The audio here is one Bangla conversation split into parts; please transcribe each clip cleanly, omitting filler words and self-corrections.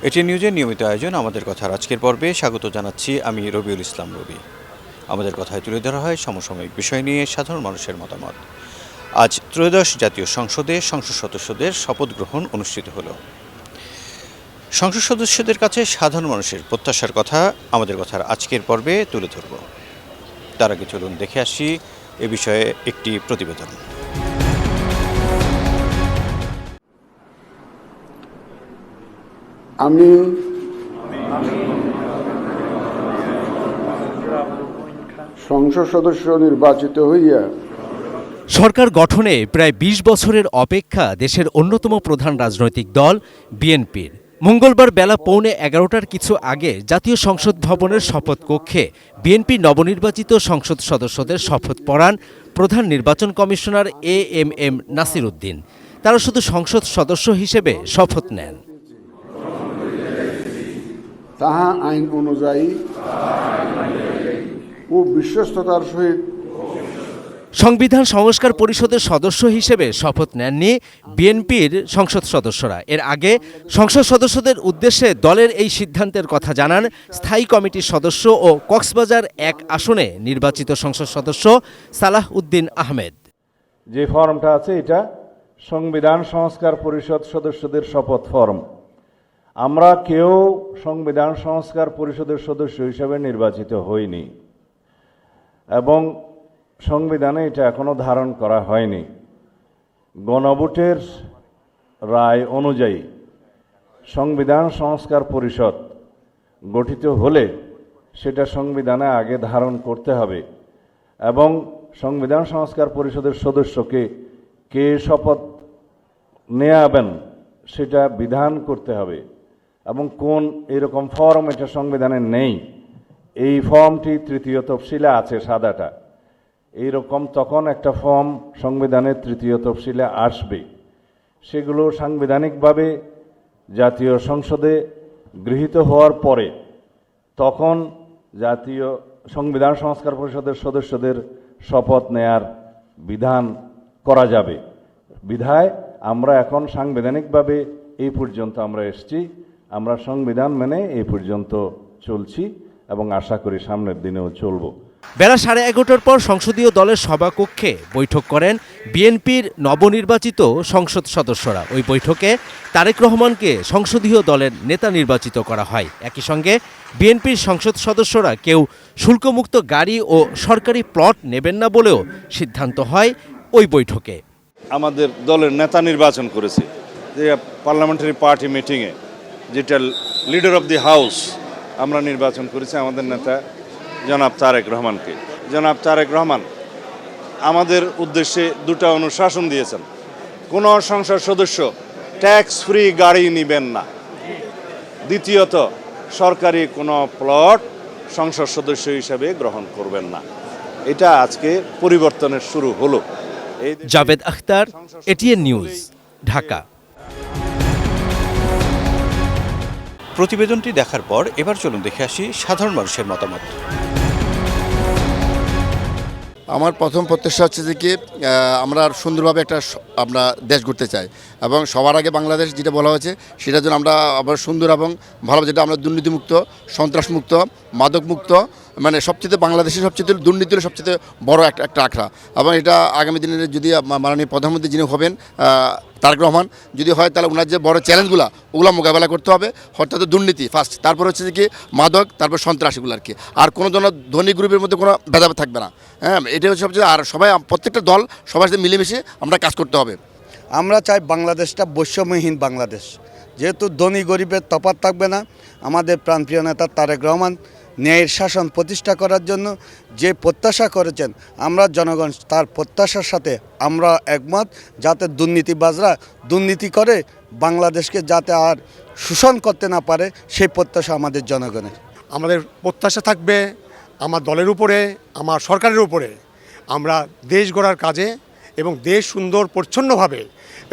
এটি নিউজের নিয়মিত আয়োজন আমাদের কথার আজকের পর্বে স্বাগত জানাচ্ছি আমি রবিউল ইসলাম রবি। আমাদের কথায় তুলে ধরা হয় সমসাময়িক বিষয় নিয়ে সাধারণ মানুষের মতামত। আজ ত্রয়োদশ জাতীয় সংসদে সংসদ সদস্যদের শপথ গ্রহণ অনুষ্ঠিত হলো। সংসদ সদস্যদের কাছে সাধারণ মানুষের প্রত্যাশার কথা আমাদের কথার আজকের পর্বে তুলে ধরব। তার আগে চলুন দেখে আসি এ বিষয়ে একটি প্রতিবেদন। আমি সংসদ সদস্য নির্বাচিত হইয়া সরকার গঠনে প্রায় ২০ বছরের অপেক্ষা দেশের অন্যতম প্রধান রাজনৈতিক দল বিএনপির মঙ্গলবার বেলা 11:15টার কিছু আগে জাতীয় সংসদ ভবনের শপথ কক্ষে বিএনপির নবনির্বাচিত সংসদ সদস্যদের শপথ পড়ান প্রধান নির্বাচন কমিশনার এএমএম নাসির উদ্দিন। তারা শুধু সংসদ সদস্য হিসেবে শপথ নেন। তাহা আইন অনুযায়ী ও বিশ্বস্ততার সহিত সংবিধান সংস্কার পরিষদের সদস্য হিসেবে শপথ নেননি বিএনপির সংসদ সদস্যরা। এর আগে সংসদ সদস্যদের উদ্দেশ্যে দলের এই সিদ্ধান্তের কথা জানান স্থায়ী কমিটির সদস্য ও কক্সবাজার ১ আসনে নির্বাচিত সংসদ সদস্য সালাহ উদ্দিন আহমেদ। যে ফর্মটা আছে এটা সংবিধান সংস্কার পরিষদ সদস্যদের শপথ ফর্ম। আমরা কেউ সংবিধান সংস্কার পরিষদের সদস্য হিসেবে নির্বাচিত হইনি এবং সংবিধানে এটা এখনো ধারণ করা হয়নি। গণভোটের রায় অনুযায়ী সংবিধান সংস্কার পরিষদ গঠিত হলে সেটা সংবিধানে আগে ধারণ করতে হবে এবং সংবিধান সংস্কার পরিষদের সদস্যকে কে শপথ নেয়াবেন সেটা বিধান করতে হবে এবং কোন এরকম ফর্ম এটা সংবিধানে নেই। এই ফর্মটি তৃতীয় তফসিলে আছে সাদাটা, এইরকম তখন একটা ফর্ম সংবিধানের তৃতীয় তফসিলে আসবে। সেগুলো সাংবিধানিকভাবে জাতীয় সংসদে গৃহীত হওয়ার পরে তখন জাতীয় সংবিধান সংস্কার পরিষদের সদস্যদের শপথ নেয়ার বিধান করা যাবে। বিধায় আমরা এখন সাংবিধানিকভাবে এই পর্যন্ত আমরা এসেছি, আমরা সংবিধান মেনে এই পর্যন্ত চলছি এবং আশা করি সামনের দিনেও চলব। বেলা 11:30টার পর সংসদীয় দলের সভাকক্ষে বৈঠক করেন বিএনপির নবনির্বাচিত সংসদ সদস্যরা। ওই বৈঠকে তারেক রহমানকে সংসদীয় দলের নেতা নির্বাচিত করা হয়। একই সঙ্গে বিএনপির সংসদ সদস্যরা কেউ শুল্কমুক্ত গাড়ি ও সরকারি প্লট নেবেন না বলেও সিদ্ধান্ত হয় ওই বৈঠকে। আমাদের দলের নেতা নির্বাচন করেছে যে পার্লামেন্টারি পার্টি মিটিংয়ে, যেটা লিডার অফ দি হাউস আমরা নির্বাচন করেছি আমাদের নেতা জনাব তারেক রহমানকে। জনাব তারেক রহমান আমাদের উদ্দেশ্যে দুটো অনুশাসন দিয়েছেন। কোনো সংসদ সদস্য ট্যাক্স ফ্রি গাড়ি নেবেন না। দ্বিতীয়ত, সরকারি কোনো প্লট সংসদ সদস্য হিসেবে গ্রহণ করবেন না। এটা আজকে পরিবর্তনের শুরু হলো। Javed Akhtar, ATN news, Dhaka. প্রতিবেদনটি দেখার পর এবার চলুন দেখে আসি সাধারণ মানুষের মতামত। আমার প্রথম প্রত্যাশা হচ্ছে যে কি আমরা সুন্দরভাবে একটা আমরা দেশ গড়তে চাই এবং সবার আগে বাংলাদেশ যেটা বলা হয়েছে সেটার জন্য আমরা আবার সুন্দর এবং ভালো, যেটা আমরা দুর্নীতিমুক্ত, সন্ত্রাসমুক্ত, মাদকমুক্ত, মানে সবচেয়ে বাংলাদেশের সবচেয়ে দুর্নীতি হলো সবচেয়ে বড় একটা আখড়া। এবং এটা আগামী দিনের যদি মাননীয় প্রধানমন্ত্রী যিনি হবেন তারেক রহমান যদি হয়, তাহলে ওনার যে বড় চ্যালেঞ্জগুলো ওগুলো মোকাবেলা করতে হবে। অর্থাৎ দুর্নীতি ফার্স্ট, তারপর হচ্ছে যে কি মাদক, তারপর সন্ত্রাস, এগুলো আর কি। আর কোনো জন্য ধনী গ্রুপের মধ্যে কোনো ভেদাভেদ থাকবে না। হ্যাঁ, এটা হচ্ছে সবচেয়ে। আর সবাই প্রত্যেকটা দল সবার সাথে মিলেমিশে আমরা কাজ করতে হবে। আমরা চাই বাংলাদেশটা বৈষম্যহীন বাংলাদেশ, যেহেতু ধনী গরিবের তফাৎ থাকবে না। আমাদের প্রাণপ্রিয় নেতা তারেক রহমান ন্যায়ের শাসন প্রতিষ্ঠা করার জন্য যে প্রত্যাশা করেছেন, আমরা জনগণ তার প্রত্যাশার সাথে আমরা একমত, যাতে দুর্নীতিবাজরা দুর্নীতি করে বাংলাদেশকে যাতে আর শোষণ করতে না পারে, সেই প্রত্যাশা আমাদের জনগণের। আমাদের প্রত্যাশা থাকবে আমার দলের উপরে, আমার সরকারের উপরে। আমরা দেশ গড়ার কাজে এবং দেশ সুন্দর পরিচ্ছন্নভাবে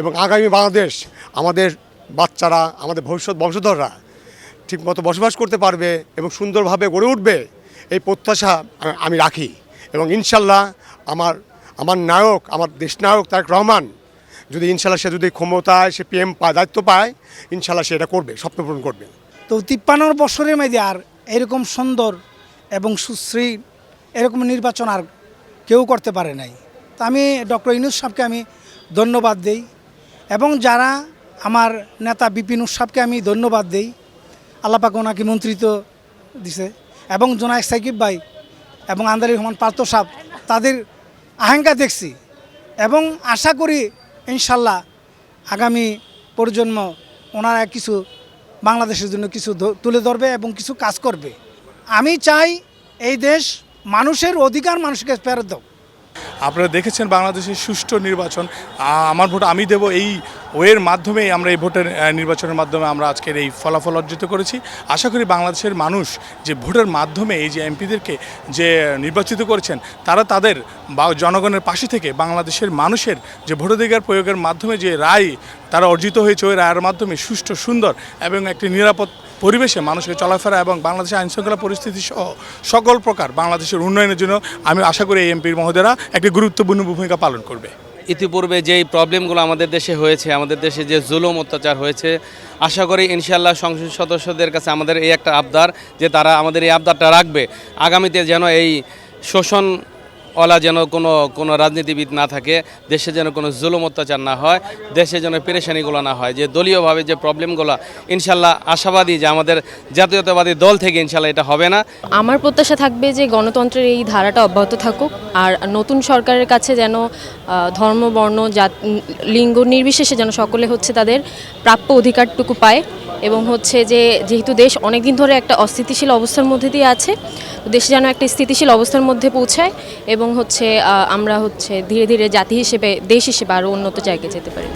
এবং আগামী বাংলাদেশ আমাদের বাচ্চারা, আমাদের ভবিষ্যৎ বংশধররা ঠিকমতো বসবাস করতে পারবে এবং সুন্দরভাবে গড়ে উঠবে, এই প্রত্যাশা আমি রাখি। এবং ইনশাল্লাহ আমার নায়ক, আমার দেশনায়ক তারেক রহমান যদি ইনশাল্লাহ সে যদি ক্ষমতায় সে পিএম দায়িত্ব পায়, ইনশাল্লাহ সে এটা করবে, স্বপ্ন পূরণ করবে। তো 53 বছরের মধ্যে আর এরকম সুন্দর এবং সুশ্রী এরকম নির্বাচন আর কেউ করতে পারে নাই। তো আমি ডক্টর ইউনূস সাহেবকে আমি ধন্যবাদ দেই এবং যারা আমার নেতা বিপিন সাহেবকে আমি ধন্যবাদ দেই, আল্লাহ পাক ওনাকে মন্ত্রিত্ব দিছে, এবং জোনায়েদ সাকিব ভাই এবং আন্দারি রহমান পার্থ সাহেব, তাদের আকাঙ্ক্ষা দেখছি এবং আশা করি ইনশাল্লাহ আগামী প্রজন্ম ওনারা কিছু বাংলাদেশের জন্য কিছু তুলে ধরবে এবং কিছু কাজ করবে। আমি চাই এই দেশ মানুষের অধিকার মানুষকে ফেরত দাও। আপনারা দেখেছেন বাংলাদেশের সুষ্ঠু নির্বাচন, আমার ভোট আমি দেব, এই ওয়ের মাধ্যমে আমরা এই ভোটের নির্বাচনের মাধ্যমে আমরা আজকের এই ফলাফল অর্জিত করেছি। আশা করি বাংলাদেশের মানুষ যে ভোটের মাধ্যমে এই যে এমপিদেরকে যে নির্বাচিত করেছেন, তারা তাদের বা জনগণের পাশে থেকে বাংলাদেশের মানুষের যে ভোটাধিকার প্রয়োগের মাধ্যমে যে রায় তারা অর্জিত হয়েছে, ওই রায়ের মাধ্যমে সুষ্ঠু, সুন্দর এবং একটি নিরাপদ পরিবেশে মানুষকে চলাফেরা এবং বাংলাদেশের আইনশৃঙ্খলা পরিস্থিতি সহ সকল প্রকার বাংলাদেশের উন্নয়নের জন্য আমি আশা করি এই এমপির মহোদয়রা একটি গুরুত্বপূর্ণ ভূমিকা পালন করবে। ইতিপূর্বে যেই প্রবলেমগুলো আমাদের দেশে হয়েছে, আমাদের দেশে যে জুলুম অত্যাচার হয়েছে, আশা করি ইনশাআল্লাহ সংসদ সদস্যদের কাছে আমাদের এই একটা আবদার যে তারা আমাদের এই আবদারটা রাখবে, আগামীতে যেন এই শোষণওয়ালা যেন কোনো রাজনীতিবিদ না থাকে, দেশে যেন কোনো জুলুম অত্যাচার না হয়, দেশে যেন পেরেশানিগুলো না হয়, যে দলীয়ভাবে যে প্রবলেমগুলো ইনশাআল্লাহ আশাবাদী যে আমাদের জাতীয়তাবাদী দল থেকে ইনশাআল্লাহ এটা হবে না। আমার প্রত্যাশা থাকবে যে গণতন্ত্রের এই ধারাটা অব্যাহত থাকুক, আর নতুন সরকারের কাছে যেন ধর্ম, বর্ণ, লিঙ্গ নির্বিশেষে যেন সকলে হচ্ছে তাদের প্রাপ্য অধিকারটুকু পায়, এবং হচ্ছে যে যেহেতু দেশ অনেক দিন ধরে একটা অস্থিতিশীল অবস্থার মধ্যে দিয়ে আছে, তো দেশে যেন একটা স্থিতিশীল অবস্থার মধ্যে পৌঁছায় এবং হচ্ছে আমরা হচ্ছে ধীরে ধীরে জাতি হিসেবে, দেশ হিসেবে আরও উন্নত জায়গায় যেতে পারি।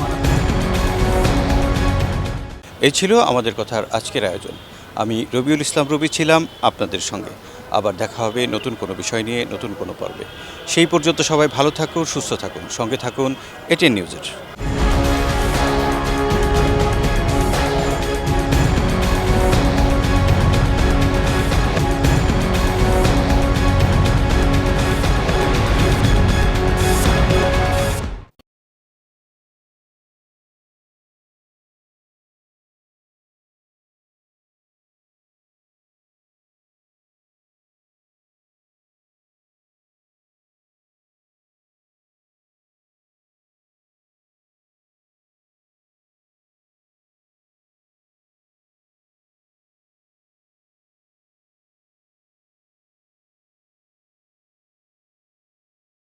এই ছিল আমাদের কথার আজকের আয়োজন। আমি রবিউল ইসলাম রবি ছিলাম আপনাদের সঙ্গে। আবার দেখা হবে নতুন কোনো বিষয় নিয়ে, নতুন কোনো পর্বে। সেই পর্যন্ত সবাই ভালো থাকুন, সুস্থ থাকুন, সঙ্গে থাকুন এটিএন নিউজের।